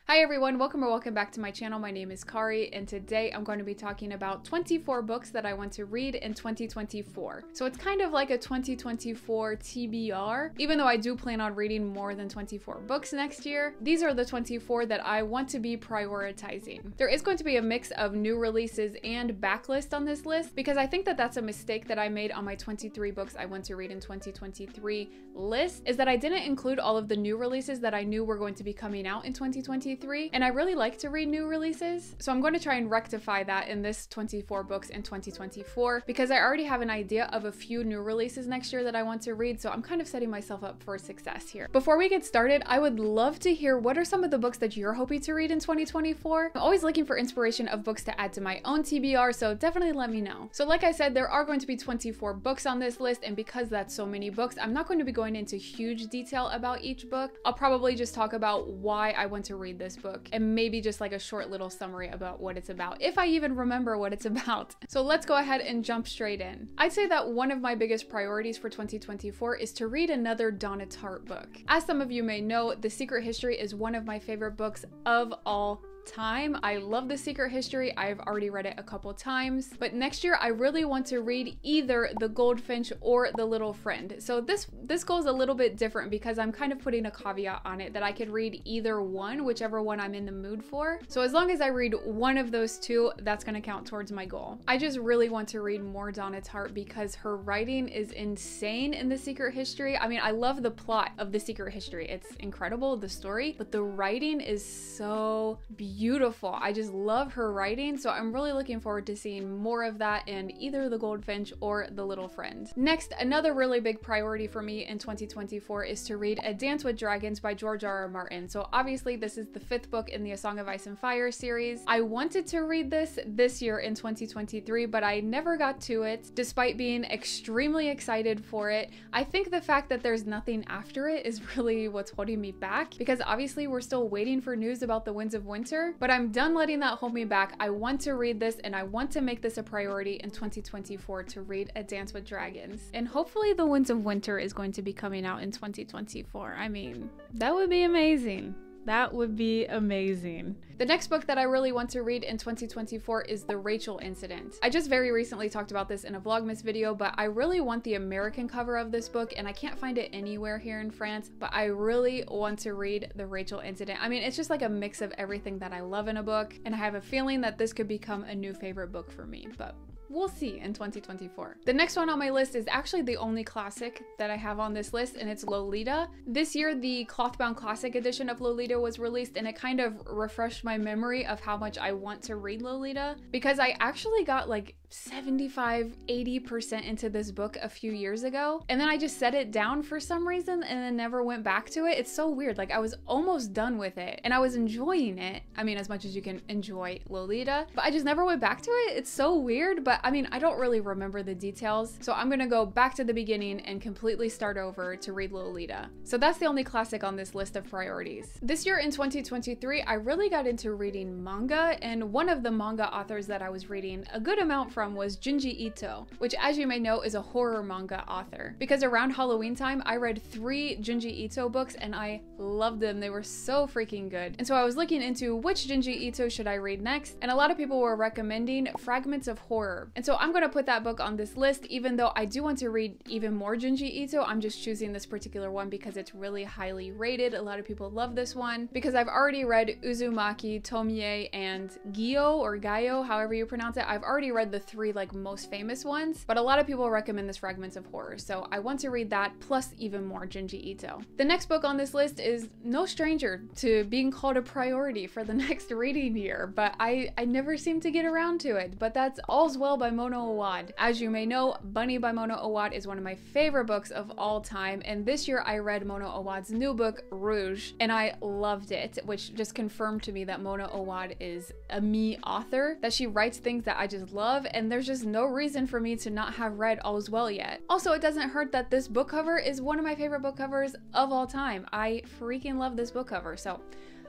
Hi everyone, welcome or welcome back to my channel. My name is Kari and today I'm going to be talking about 24 books that I want to read in 2024. So it's kind of like a 2024 TBR, even though I do plan on reading more than 24 books next year. These are the 24 that I want to be prioritizing. There is going to be a mix of new releases and backlist on this list because I think that that's a mistake that I made on my 23 books I want to read in 2023 list, is that I didn't include all of the new releases that I knew were going to be coming out in 2023. And I really like to read new releases, so I'm going to try and rectify that in this 24 books in 2024 because I already have an idea of a few new releases next year that I want to read, so I'm kind of setting myself up for success here. Before we get started, I would love to hear what are some of the books that you're hoping to read in 2024. I'm always looking for inspiration of books to add to my own TBR, so definitely let me know. So like I said, there are going to be 24 books on this list, and because that's so many books, I'm not going to be going into huge detail about each book. I'll probably just talk about why I want to read this book and maybe just like a short little summary about what it's about, if I even remember what it's about. So let's go ahead and jump straight in. I'd say that one of my biggest priorities for 2024 is to read another Donna Tartt book. As some of you may know, The Secret History is one of my favorite books of all time. I love The Secret History. I've already read it a couple times, but next year I really want to read either The Goldfinch or The Little Friend. So this goes a little bit different because I'm kind of putting a caveat on it that I could read either one, whichever one I'm in the mood for. So as long as I read one of those two, that's going to count towards my goal. I just really want to read more Donna Tartt because her writing is insane in The Secret History. I mean, I love the plot of The Secret History. It's incredible, the story, but the writing is so beautiful. I just love her writing, so I'm really looking forward to seeing more of that in either The Goldfinch or The Little Friend. Next, another really big priority for me in 2024 is to read A Dance with Dragons by George R.R. Martin. So obviously this is the 5th book in the A Song of Ice and Fire series. I wanted to read this year in 2023, but I never got to it, despite being extremely excited for it. I think the fact that there's nothing after it is really what's holding me back, because obviously we're still waiting for news about the Winds of Winter. But I'm done letting that hold me back. I want to read this and I want to make this a priority in 2024 to read A Dance with Dragons. And hopefully The Winds of Winter is going to be coming out in 2024. I mean, that would be amazing. That would be amazing. The next book that I really want to read in 2024 is The Rachel Incident. I just very recently talked about this in a vlogmas video, but I really want the American cover of this book and I can't find it anywhere here in France, but I really want to read The Rachel Incident. I mean, it's just like a mix of everything that I love in a book, and I have a feeling that this could become a new favorite book for me, but we'll see in 2024. The next one on my list is actually the only classic that I have on this list, and it's Lolita. This year, the clothbound classic edition of Lolita was released, and it kind of refreshed my memory of how much I want to read Lolita, because I actually got like 75–80% into this book a few years ago, and then I just set it down for some reason and then never went back to it. It's so weird. Like, I was almost done with it and I was enjoying it. I mean, as much as you can enjoy Lolita, but I just never went back to it. It's so weird, but I mean, I don't really remember the details, so I'm gonna go back to the beginning and completely start over to read Lolita. So that's the only classic on this list of priorities. This year in 2023, I really got into reading manga, and one of the manga authors that I was reading a good amount from was Junji Ito, which, as you may know, is a horror manga author. Because around Halloween time, I read 3 Junji Ito books and I loved them. They were so freaking good. And so I was looking into which Junji Ito should I read next, and a lot of people were recommending Fragments of Horror. And so I'm gonna put that book on this list, even though I do want to read even more Junji Ito. I'm just choosing this particular one because it's really highly rated. A lot of people love this one because I've already read Uzumaki, Tomie, and Gaio, however you pronounce it. I've already read the 3 like most famous ones, but a lot of people recommend this Fragments of Horror, so I want to read that plus even more Junji Ito. The next book on this list is no stranger to being called a priority for the next reading year, but I never seem to get around to it, but that's All's Well by Mona Awad. As you may know, Bunny by Mona Awad is one of my favorite books of all time, and this year I read Mona Awad's new book, Rouge, and I loved it, which just confirmed to me that Mona Awad is a me author, that she writes things that I just love, and there's just no reason for me to not have read All's Well yet. Also, it doesn't hurt that this book cover is one of my favorite book covers of all time. I freaking love this book cover, so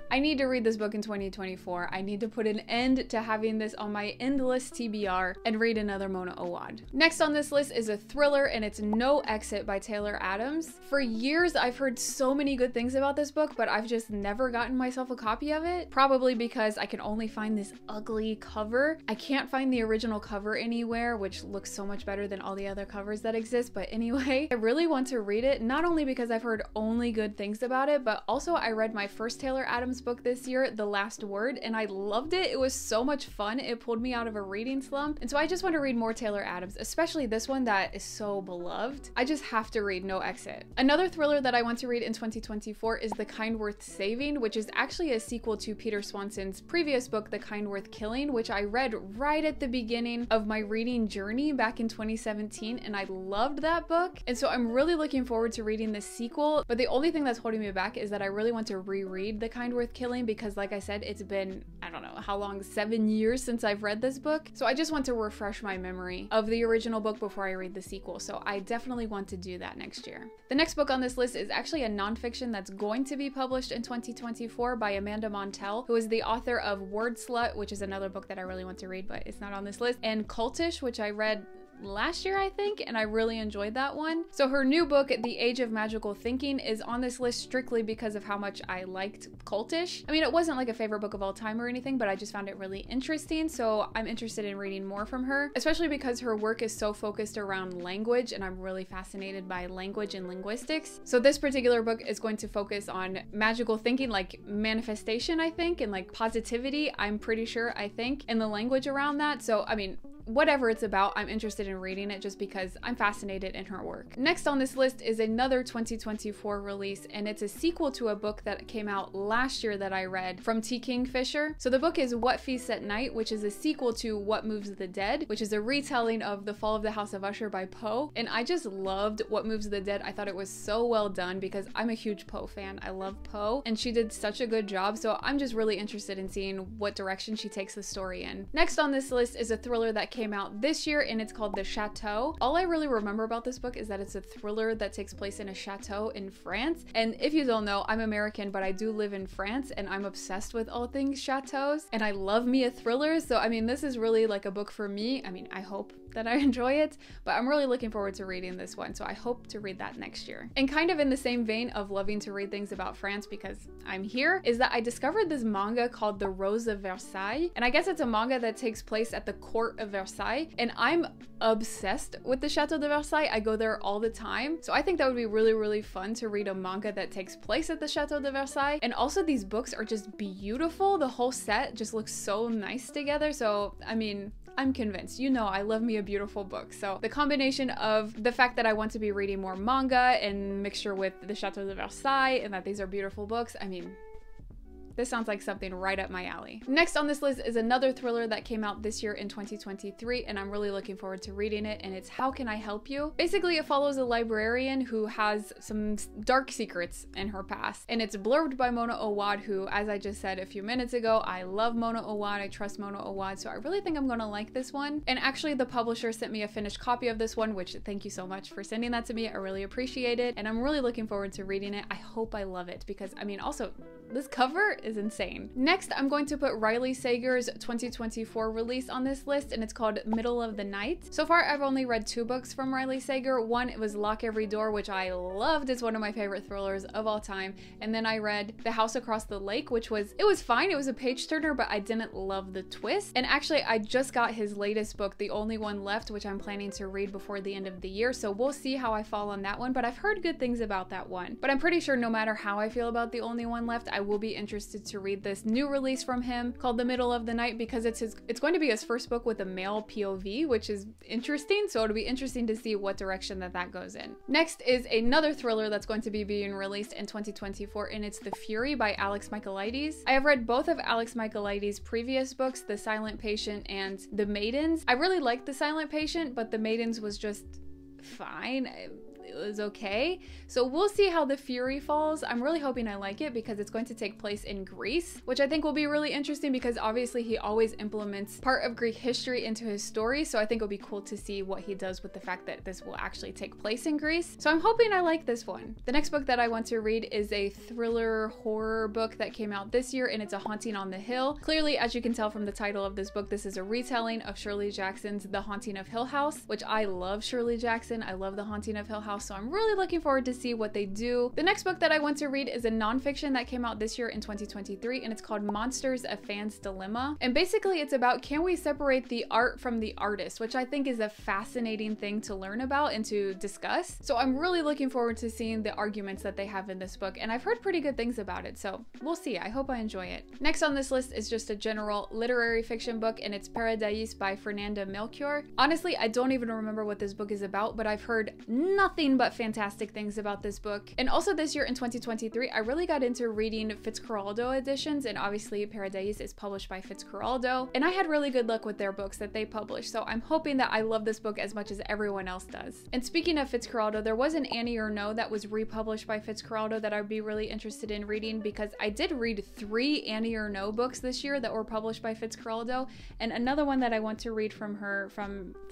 I need to read this book in 2024. I need to put an end to having this on my endless TBR and read another Mona Awad. Next on this list is a thriller, and it's No Exit by Taylor Adams. For years, I've heard so many good things about this book, but I've just never gotten myself a copy of it. Probably because I can only find this ugly cover. I can't find the original cover anywhere, which looks so much better than all the other covers that exist. But anyway, I really want to read it, not only because I've heard only good things about it, but also I read my first Taylor Adams book this year, The Last Word, and I loved it. It was so much fun. It pulled me out of a reading slump. And so I just want to read more Taylor Adams, especially this one that is so beloved. I just have to read No Exit. Another thriller that I want to read in 2024 is The Kind Worth Saving, which is actually a sequel to Peter Swanson's previous book, The Kind Worth Killing, which I read right at the beginning of my reading journey back in 2017, and I loved that book. And so I'm really looking forward to reading this sequel, but the only thing that's holding me back is that I really want to reread The Kind Worth Killing because, like I said, it's been, I don't know how long, 7 years since I've read this book. So I just want to refresh my memory of the original book before I read the sequel. So I definitely want to do that next year. The next book on this list is actually a nonfiction that's going to be published in 2024 by Amanda Montell, who is the author of Word Slut, which is another book that I really want to read, but it's not on this list, and Cultish, which I read last year, I think, and I really enjoyed that one. So her new book, The Age of Magical Thinking, is on this list strictly because of how much I liked Cultish. I mean, it wasn't like a favorite book of all time or anything, but I just found it really interesting, so I'm interested in reading more from her, especially because her work is so focused around language, and I'm really fascinated by language and linguistics. So this particular book is going to focus on magical thinking, like manifestation, I think, and like positivity, I'm pretty sure, I think, and the language around that. So, I mean, whatever it's about, I'm interested in reading it just because I'm fascinated in her work. Next on this list is another 2024 release, and it's a sequel to a book that came out last year that I read from T. Kingfisher. So the book is What Feasts at Night, which is a sequel to What Moves the Dead, which is a retelling of The Fall of the House of Usher by Poe. And I just loved What Moves the Dead. I thought it was so well done because I'm a huge Poe fan. I love Poe, and she did such a good job. So I'm just really interested in seeing what direction she takes the story in. Next on this list is a thriller that came out this year, and it's called The Chateau. All I really remember about this book is that it's a thriller that takes place in a chateau in France. And if you don't know, I'm American, but I do live in France, and I'm obsessed with all things chateaus, and I love me a thriller. So I mean, this is really like a book for me. I mean, I hope that I enjoy it, but I'm really looking forward to reading this one, so I hope to read that next year. And kind of in the same vein of loving to read things about France because I'm here, is that I discovered this manga called The Rose of Versailles, and I guess it's a manga that takes place at the court of Versailles, and I'm obsessed with the Chateau de Versailles. I go there all the time, so I think that would be really, really fun to read a manga that takes place at the Chateau de Versailles. And also these books are just beautiful. The whole set just looks so nice together, so I mean, I'm convinced. You know, I love me a beautiful book. So the combination of the fact that I want to be reading more manga and mixture with the Chateau de Versailles and that these are beautiful books, I mean, this sounds like something right up my alley. Next on this list is another thriller that came out this year in 2023, and I'm really looking forward to reading it, and it's How Can I Help You? Basically, it follows a librarian who has some dark secrets in her past, and it's blurbed by Mona Awad, who, as I just said a few minutes ago, I love Mona Awad, I trust Mona Awad, so I really think I'm gonna like this one. And actually, the publisher sent me a finished copy of this one, which thank you so much for sending that to me. I really appreciate it, and I'm really looking forward to reading it. I hope I love it, because I mean, also, this cover is insane. Next, I'm going to put Riley Sager's 2024 release on this list, and it's called Middle of the Night. So far, I've only read 2 books from Riley Sager. One, it was Lock Every Door, which I loved. It's one of my favorite thrillers of all time. And then I read The House Across the Lake, which was fine. It was a page turner, but I didn't love the twist. And actually, I just got his latest book, The Only One Left, which I'm planning to read before the end of the year. So we'll see how I fall on that one, but I've heard good things about that one. But I'm pretty sure no matter how I feel about The Only One Left, I will be interested to read this new release from him called The Middle of the Night, because it's going to be his first book with a male POV, which is interesting. So it'll be interesting to see what direction that goes in. Next is another thriller that's going to be being released in 2024, and it's The Fury by Alex Michaelides. I have read both of Alex Michaelides' previous books, The Silent Patient and The Maidens. I really liked The Silent Patient, but The Maidens was just fine. was okay. So we'll see how The Fury falls. I'm really hoping I like it because it's going to take place in Greece, which I think will be really interesting because obviously he always implements part of Greek history into his story. So I think it'll be cool to see what he does with the fact that this will actually take place in Greece. So I'm hoping I like this one. The next book that I want to read is a thriller horror book that came out this year, and it's A Haunting on the Hill. Clearly, as you can tell from the title of this book, this is a retelling of Shirley Jackson's The Haunting of Hill House, which I love Shirley Jackson. I love The Haunting of Hill House, so I'm really looking forward to see what they do. The next book that I want to read is a nonfiction that came out this year in 2023, and it's called Monsters: A Fan's Dilemma. And basically it's about, can we separate the art from the artist, which I think is a fascinating thing to learn about and to discuss. So I'm really looking forward to seeing the arguments that they have in this book, and I've heard pretty good things about it, so we'll see. I hope I enjoy it. Next on this list is just a general literary fiction book, and it's Paradise by Fernanda Melchior. Honestly, I don't even remember what this book is about, but I've heard nothing but fantastic things about this book. And also this year in 2023, I really got into reading Fitzcarraldo editions, and obviously Paradise is published by Fitzcarraldo, and I had really good luck with their books that they publish, so I'm hoping that I love this book as much as everyone else does. And speaking of Fitzcarraldo, there was an Annie or No that was republished by Fitzcarraldo that I'd be really interested in reading, because I did read 3 Annie or No books this year that were published by Fitzcarraldo, and another one that I want to read from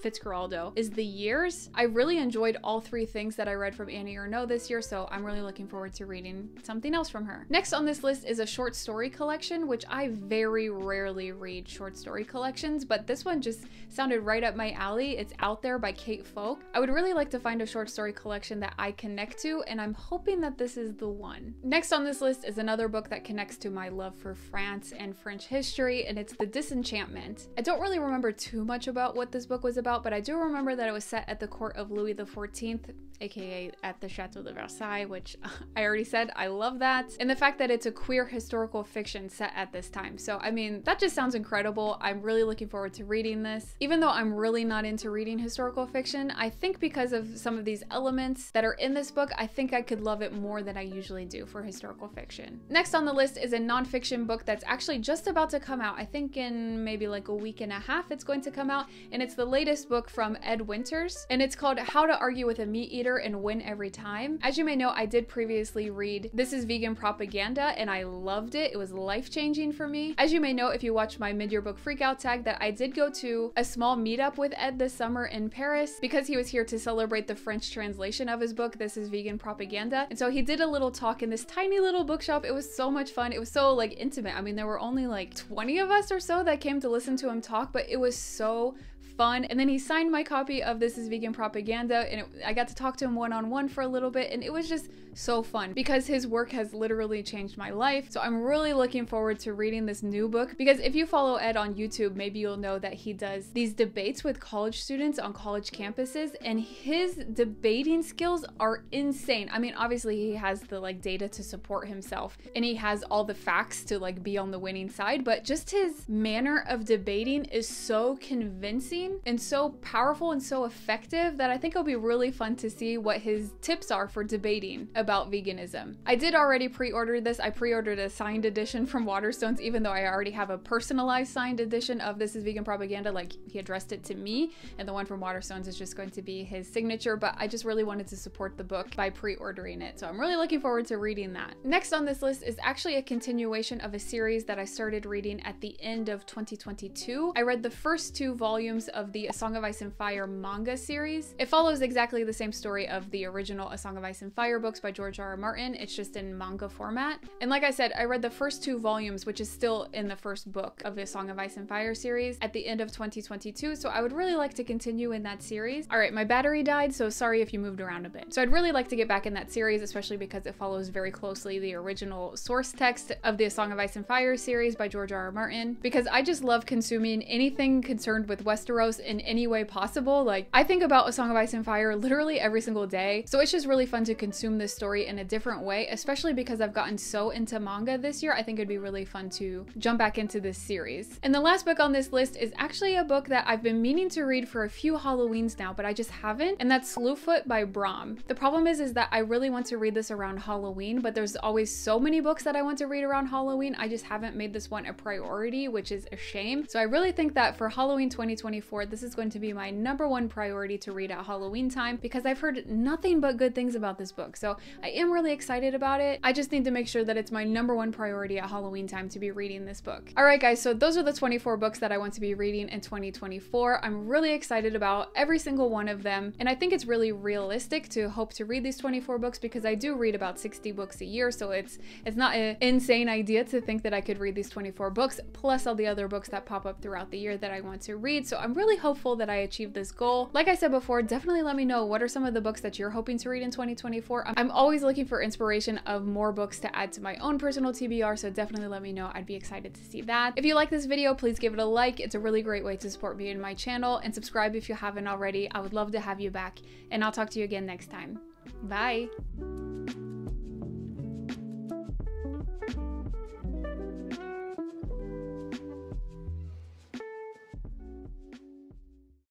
Fitzcarraldo is The Years. I really enjoyed all 3 things that I read from Annie or No this year, so I'm really looking forward to reading something else from her. Next on this list is a short story collection, which I very rarely read short story collections, but this one just sounded right up my alley. It's Out There by Kate Folk. I would really like to find a short story collection that I connect to, and I'm hoping that this is the one. Next on this list is another book that connects to my love for France and French history, and it's The Disenchantment. I don't really remember too much about what this book was about, but I do remember that it was set at the court of Louis XIV, aka at the Chateau de Versailles, which I already said I love that, and the fact that it's a queer historical fiction set at this time. So I mean, that just sounds incredible. I'm really looking forward to reading this. Even though I'm really not into reading historical fiction, I think because of some of these elements that are in this book, I think I could love it more than I usually do for historical fiction. Next on the list is a nonfiction book that's actually just about to come out. I think in maybe like a week and a half it's going to come out, and it's the latest book from Ed Winters, and it's called How to Argue with a Meat Eater and Win Every Time. As you may know, I did previously read This Is Vegan Propaganda, and I loved it. It was life-changing for me. As you may know, if you watched my mid-year book freakout tag, that I did go to a small meetup with Ed this summer in Paris because he was here to celebrate the French translation of his book, This Is Vegan Propaganda. And so he did a little talk in this tiny little bookshop. It was so much fun. It was so like intimate. I mean, there were only like 20 of us or so that came to listen to him talk, but it was so fun. And then he signed my copy of This Is Vegan Propaganda, and I got to talk to him one-on-one for a little bit, and it was just so fun because his work has literally changed my life. So I'm really looking forward to reading this new book, because if you follow Ed on YouTube, maybe you'll know that he does these debates with college students on college campuses, and his debating skills are insane. I mean, obviously he has the like data to support himself, and he has all the facts to like be on the winning side, but just his manner of debating is so convincing and so powerful and so effective that I think it'll be really fun to see what his tips are for debating about veganism. I did already pre-order this. I pre-ordered a signed edition from Waterstones, even though I already have a personalized signed edition of This Is Vegan Propaganda. Like, he addressed it to me, and the one from Waterstones is just going to be his signature, but I just really wanted to support the book by pre-ordering it. So I'm really looking forward to reading that. Next on this list is actually a continuation of a series that I started reading at the end of 2022. I read the first 2 volumes of the A Song of Ice and Fire manga series. It follows exactly the same story of the original A Song of Ice and Fire books by George R.R. Martin. It's just in manga format. And like I said, I read the first 2 volumes, which is still in the first book of the A Song of Ice and Fire series, at the end of 2022. So I would really like to continue in that series. All right, my battery died, so sorry if you moved around a bit. So I'd really like to get back in that series, especially because it follows very closely the original source text of the A Song of Ice and Fire series by George R.R. Martin, because I just love consuming anything concerned with Westeros in any way possible. Like, I think about A Song of Ice and Fire literally every single day, so it's just really fun to consume this story in a different way, especially because I've gotten so into manga this year. I think it'd be really fun to jump back into this series. And the last book on this list is actually a book that I've been meaning to read for a few Halloweens now, but I just haven't, and that's Slewfoot by Brahm. The problem is that I really want to read this around Halloween, but there's always so many books that I want to read around Halloween. I just haven't made this one a priority, which is a shame. So I really think that for Halloween 2024, 2024, this is going to be my #1 priority to read at Halloween time because I've heard nothing but good things about this book. So I am really excited about it. I just need to make sure that it's my #1 priority at Halloween time to be reading this book. All right, guys, so those are the 24 books that I want to be reading in 2024. I'm really excited about every single one of them, and I think it's really realistic to hope to read these 24 books because I do read about 60 books a year, so it's not an insane idea to think that I could read these 24 books plus all the other books that pop up throughout the year that I want to read. So I'm really hopeful that I achieve this goal. Like I said before, definitely let me know what are some of the books that you're hoping to read in 2024. I'm always looking for inspiration of more books to add to my own personal TBR, so definitely let me know. I'd be excited to see that. If you like this video, please give it a like. It's a really great way to support me and my channel, and subscribe if you haven't already. I would love to have you back, and I'll talk to you again next time. Bye!